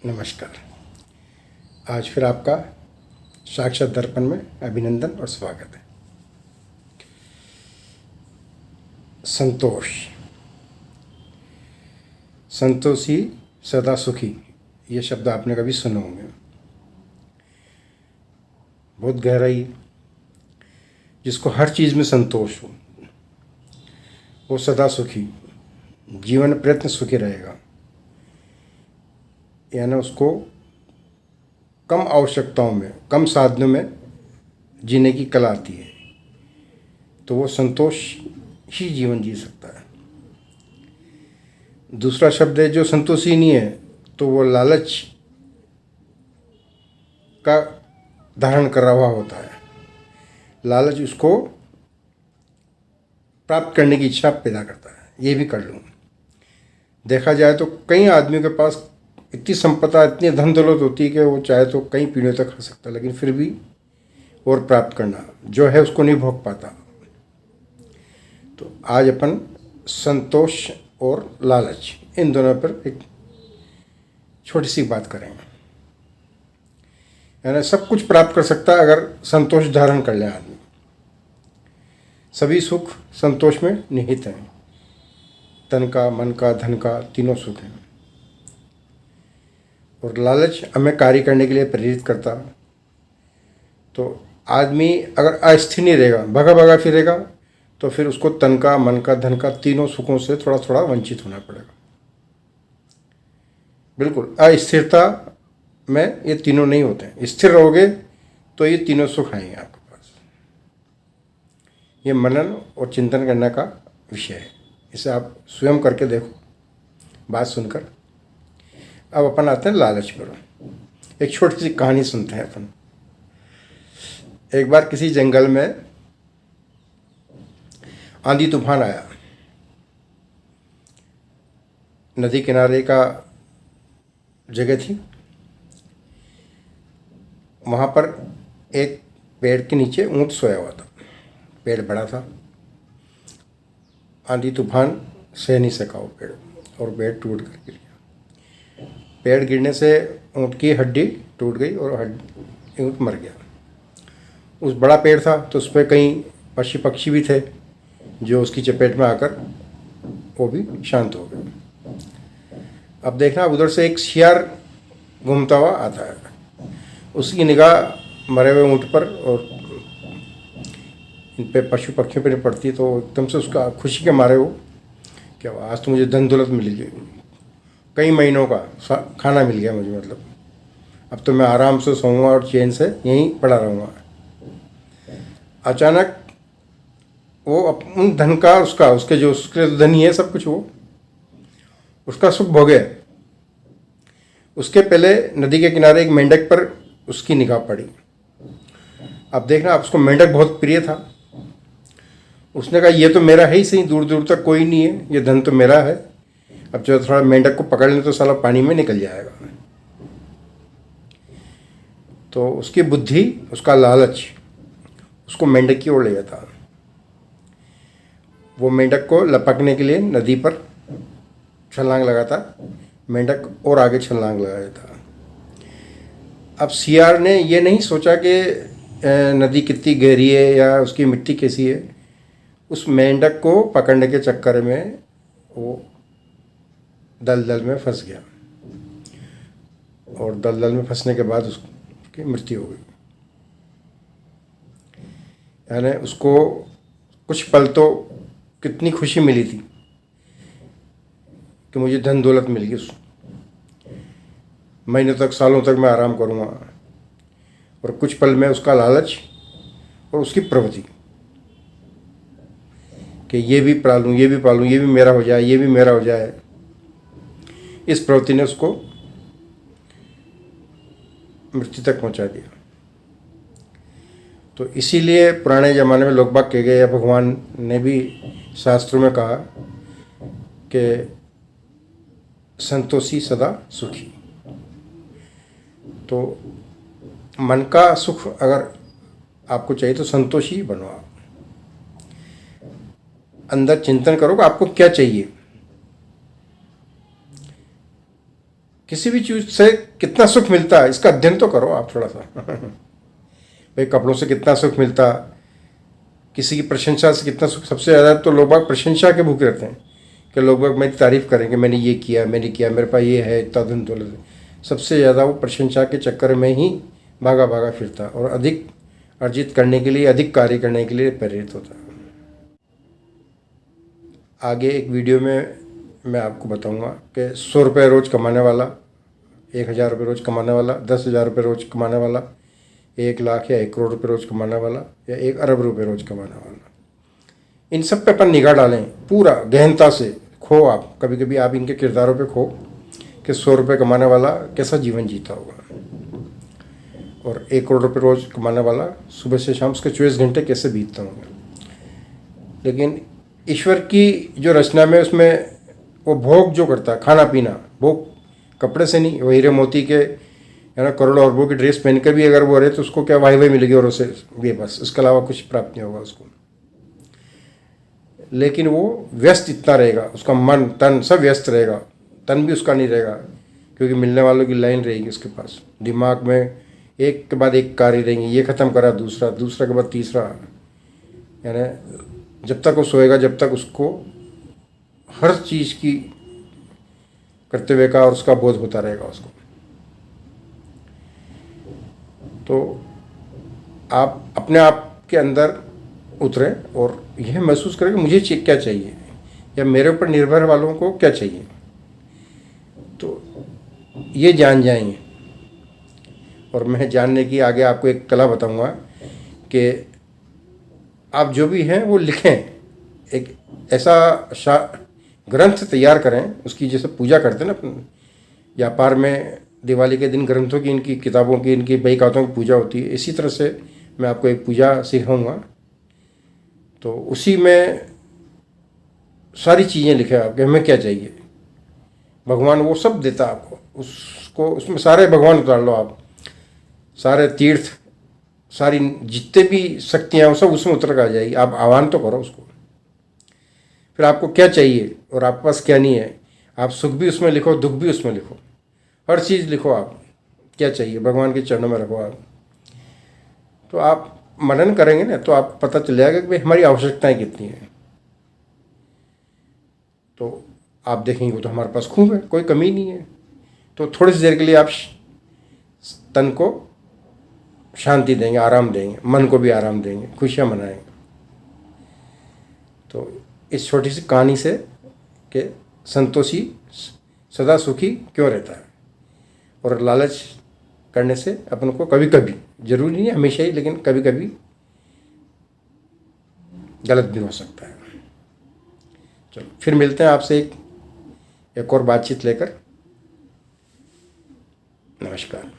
नमस्कार। आज फिर आपका साक्षात दर्पण में अभिनंदन और स्वागत है। संतोष, संतोषी सदा सुखी, ये शब्द आपने कभी सुने होंगे। बहुत गहराई, जिसको हर चीज़ में संतोष हो वो सदा सुखी, जीवन प्रयत्न सुखी रहेगा। यानी उसको कम आवश्यकताओं में, कम साधनों में जीने की कला आती है, तो वो संतोष ही जीवन जी सकता है। दूसरा शब्द है जो संतोषी नहीं है, तो वो लालच का धारण कर रहा होता है। लालच उसको प्राप्त करने की इच्छा पैदा करता है, ये भी कर लूँ। देखा जाए तो कई आदमियों के पास इतनी संपदा, इतनी धन दौलत होती है कि वो चाहे तो कई पीढ़ियों तक खा सकता है, लेकिन फिर भी और प्राप्त करना जो है उसको नहीं भोग पाता। तो आज अपन संतोष और लालच, इन दोनों पर एक छोटी सी बात करेंगे। यानी सब कुछ प्राप्त कर सकता है अगर संतोष धारण कर ले आदमी। सभी सुख संतोष में निहित हैं। तन का, मन का, धन का, तीनों सुख हैं। और लालच हमें कार्य करने के लिए प्रेरित करता। तो आदमी अगर अस्थिर नहीं रहेगा, भगा भगा फिरेगा, तो फिर उसको तन का, मन का, धन का, तीनों सुखों से थोड़ा थोड़ा वंचित होना पड़ेगा। बिल्कुल अस्थिरता में ये तीनों नहीं होते हैं। स्थिर रहोगे तो ये तीनों सुख आएंगे आपके पास। ये मनन और चिंतन करने का विषय है। इसे आप स्वयं करके देखो, बात सुनकर। अब अपन आते हैं लालच पर। एक छोटी सी कहानी सुनते हैं अपन। एक बार किसी जंगल में आंधी तूफान आया। नदी किनारे का जगह थी। वहाँ पर एक पेड़ के नीचे ऊंट सोया हुआ था। पेड़ बड़ा था। आंधी तूफान सह नहीं सका वो पेड़, और पेड़ टूट कर गिर गया। पेड़ गिरने से ऊँट की हड्डी टूट गई और ऊँट मर गया। उस बड़ा पेड़ था तो उस पर कई पशु पक्षी भी थे जो उसकी चपेट में आकर वो भी शांत हो गए। अब देखना, उधर से एक शियार घूमता हुआ आता है। उसकी निगाह मरे हुए ऊँट पर और इन पे पशु पक्षियों पर पड़ती, तो एकदम से उसका खुशी के मारे वो, क्या आज तो मुझे धन दौलत मिल गई, कई महीनों का खाना मिल गया मुझे, मतलब अब तो मैं आराम से सोऊंगा और चैन से यहीं पड़ा रहूँगा। अचानक वो उन धन का, उसके जो उसके धनी है सब कुछ, वो उसका सुख भोगे। उसके पहले नदी के किनारे एक मेंढक पर उसकी निगाह पड़ी। अब देखना, अब उसको मेंढक बहुत प्रिय था। उसने कहा ये तो मेरा है ही सही, दूर दूर तक कोई नहीं है, ये धन तो मेरा है। अब जो थोड़ा मेंढक को पकड़ लें तो साला पानी में निकल जाएगा। तो उसकी बुद्धि, उसका लालच उसको मेंढक की ओर ले जाता। वो मेंढक को लपकने के लिए नदी पर छलांग लगाता। मेंढक और आगे छलांग लगा देता। अब सियार ने ये नहीं सोचा कि नदी कितनी गहरी है या उसकी मिट्टी कैसी है। उस मेंढक को पकड़ने के चक्कर में वो दलदल में फंस गया, और दलदल में फंसने के बाद उसकी मृत्यु हो गई। यानी उसको कुछ पल तो कितनी खुशी मिली थी कि मुझे धन दौलत मिल गई, महीनों तक, सालों तक मैं आराम करूँगा। और कुछ पल में उसका लालच और उसकी प्रवृत्ति कि ये भी पालूँ, ये भी पालूँ, ये भी मेरा हो जाए, ये भी मेरा हो जाए, इस प्रवृत्ति ने उसको मृत्यु तक पहुंचा दिया। तो इसीलिए पुराने ज़माने में लोग बाग कह गए, या भगवान ने भी शास्त्रों में कहा कि संतोषी सदा सुखी। तो मन का सुख अगर आपको चाहिए तो संतोषी बनो। आप अंदर चिंतन करो कि आपको क्या चाहिए। किसी भी चीज़ से कितना सुख मिलता है इसका अध्ययन तो करो आप थोड़ा सा। भाई कपड़ों से कितना सुख मिलता, किसी की प्रशंसा से कितना सुख। सबसे ज़्यादा तो लोग बाग प्रशंसा के भूखे रहते हैं कि लोग बाग मेरी तारीफ़ करेंगे, मैंने ये किया, मैंने किया, मेरे पास ये है, इतना धन दौलत है। सबसे ज़्यादा वो प्रशंसा के चक्कर में ही भागा भागा फिरता और अधिक अर्जित करने के लिए, अधिक कार्य करने के लिए प्रेरित होता है। आगे एक वीडियो में मैं आपको बताऊंगा कि 100 रुपये रोज़ कमाने वाला, 1000 रुपये रोज़ कमाने वाला, 10,000 रुपये रोज़ कमाने वाला, 1 लाख या 1 करोड़ रुपये रोज़ कमाने वाला या 1 अरब रुपये रोज़ कमाने वाला, इन सब पे अपन निगाह डालें पूरा गहनता से। खो आप कभी कभी आप इनके किरदारों पे खो कि 100 रुपये कमाने वाला कैसा जीवन जीता होगा और 1 करोड़ रुपये रोज़ कमाने वाला सुबह से शाम उसके 24 घंटे कैसे बीतते होंगे। लेकिन ईश्वर की जो रचना में उसमें वो भोग जो करता है, खाना पीना, भोग कपड़े से नहीं। वो हीरे मोती के है ना करोड़ों अरबों की ड्रेस पहन कर भी अगर वो रहे तो उसको क्या वाही वाही मिलेगी और उसे भी बस, उसके अलावा कुछ प्राप्त नहीं होगा उसको। लेकिन वो व्यस्त इतना रहेगा, उसका मन तन सब व्यस्त रहेगा, तन भी उसका नहीं रहेगा क्योंकि मिलने वालों की लाइन रहेगी उसके पास। दिमाग में एक के बाद एक कार्य रहेंगे, ये ख़त्म करा दूसरा, दूसरा के बाद तीसरा, यानी जब तक वो सोएगा जब तक उसको हर चीज़ की कर्तव्य का और उसका बोध होता रहेगा उसको। तो आप अपने आप के अंदर उतरें और यह महसूस करें कि मुझे क्या चाहिए या मेरे ऊपर निर्भर वालों को क्या चाहिए, तो ये जान जाएंगे। और मैं जानने की आगे आपको एक कला बताऊंगा कि आप जो भी हैं वो लिखें, एक ऐसा ग्रंथ तैयार करें उसकी, जैसे पूजा करते हैं ना अपन व्यापार में, दिवाली के दिन ग्रंथों की, इनकी किताबों की, इनकी बही खातों की पूजा होती है। इसी तरह से मैं आपको एक पूजा सिखाऊंगा, तो उसी में सारी चीज़ें लिखें आपके हमें क्या चाहिए। भगवान वो सब देता है आपको, उसको उसमें सारे भगवान उतार लो आप, सारे तीर्थ, सारी जितने भी शक्तियाँ वो सब उसमें उतर कर आ जाएगी। आप आह्वान तो करो उसको, फिर आपको क्या चाहिए और आपके पास क्या नहीं है। आप सुख भी उसमें लिखो, दुख भी उसमें लिखो, हर चीज़ लिखो आप क्या चाहिए, भगवान के चरणों में रखो आप। तो आप मनन करेंगे ना तो आपको पता चल जाएगा कि भाई हमारी आवश्यकताएं कितनी हैं। तो आप देखेंगे तो हमारे पास खूब है, कोई कमी नहीं है। तो थोड़ी सी देर के लिए आप तन को शांति देंगे, आराम देंगे, मन को भी आराम देंगे, खुशियाँ मनाएंगे। तो इस छोटी सी कहानी से कि संतोषी सदा सुखी क्यों रहता है, और लालच करने से अपन को कभी कभी, जरूरी नहीं हमेशा ही, लेकिन कभी कभी गलत भी हो सकता है। चलो फिर मिलते हैं आपसे एक और बातचीत लेकर। नमस्कार।